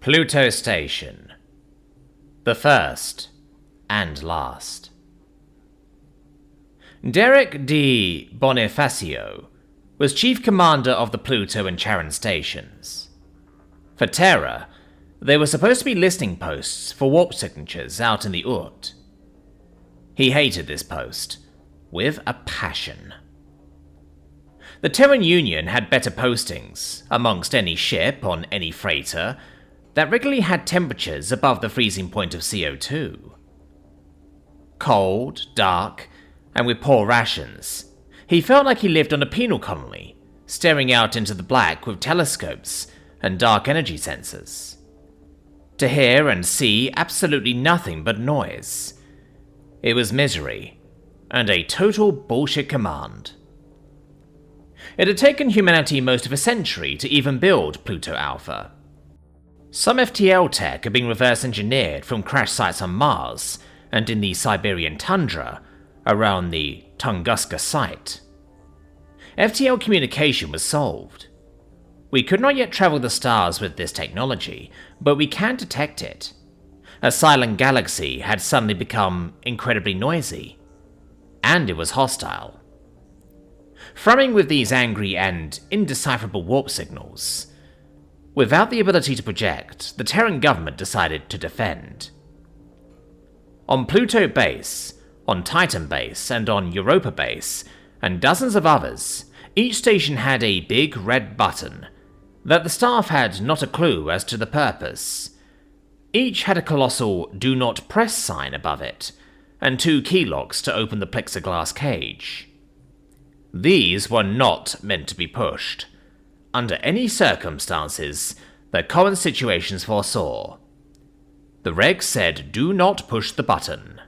Pluto Station. The first and last. Derek D. Bonifacio was chief commander of the Pluto and Charon stations. For Terra, they were supposed to be listening posts for warp signatures out in the Ut. He hated this post with a passion. The Terran Union had better postings amongst any ship on any freighter that regularly had temperatures above the freezing point of CO2. Cold, dark, and with poor rations, he felt like he lived on a penal colony, staring out into the black with telescopes and dark energy sensors. To hear and see absolutely nothing but noise. It was misery, and a total bullshit command. It had taken humanity most of a century to even build Pluto Alpha. Some FTL tech had been reverse engineered from crash sites on Mars and in the Siberian tundra around the Tunguska site. FTL communication was solved. We could not yet travel the stars with this technology, but we can detect it. A silent galaxy had suddenly become incredibly noisy, and it was hostile. Thrumming with these angry and indecipherable warp signals, without the ability to project, the Terran government decided to defend. On Pluto Base, on Titan Base, and on Europa Base, and dozens of others, each station had a big red button that the staff had not a clue as to the purpose. Each had a colossal "Do Not Press" sign above it, and 2 key locks to open the plexiglass cage. These were not meant to be pushed, under any circumstances that common situations foresaw. The regs said do not push the button.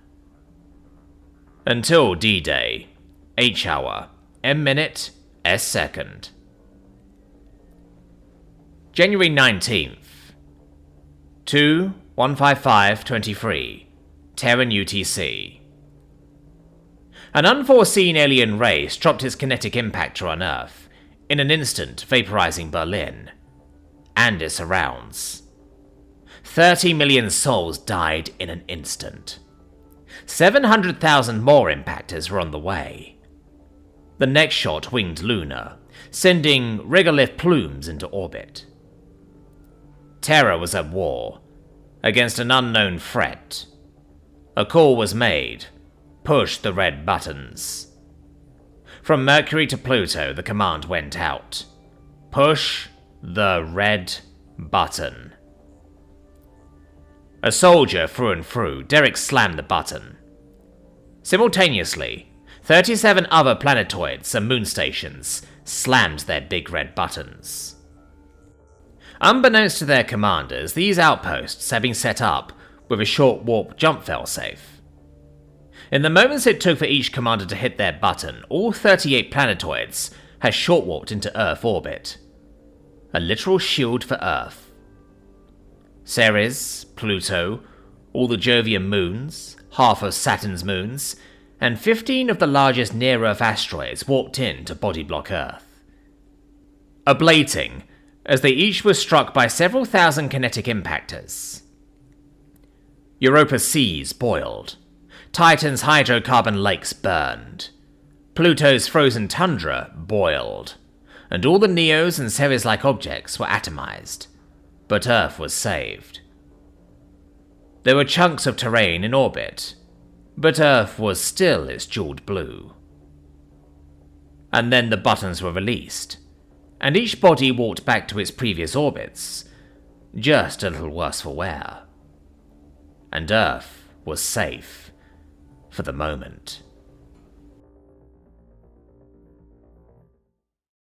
Until D-Day, H-hour, M-minute, S-second. January 19th, 2-155-23, Terran UTC. An unforeseen alien race dropped its kinetic impactor on Earth, in an instant vaporizing Berlin and its surrounds. 30 million souls died in an instant. 700,000 more impactors were on the way. The next shot winged Luna, sending regolith plumes into orbit. Terra was at war, against an unknown threat. A call was made. Push the red buttons. From Mercury to Pluto, the command went out. Push the red button. A soldier through and through, Derek slammed the button. Simultaneously, 37 other planetoids and moon stations slammed their big red buttons. Unbeknownst to their commanders, these outposts had been set up with a short warp jump failsafe. In the moments it took for each commander to hit their button, all 38 planetoids had short warped into Earth orbit. A literal shield for Earth. Ceres, Pluto, all the Jovian moons, half of Saturn's moons, and 15 of the largest near-Earth asteroids warped in to body block Earth. Ablating, as they each were struck by several thousand kinetic impactors. Europa's seas boiled. Titan's hydrocarbon lakes burned. Pluto's frozen tundra boiled. And all the Neos and Ceres-like objects were atomized. But Earth was saved. There were chunks of terrain in orbit, but Earth was still its jeweled blue. And then the buttons were released, and each body walked back to its previous orbits, just a little worse for wear. And Earth was safe. For the moment.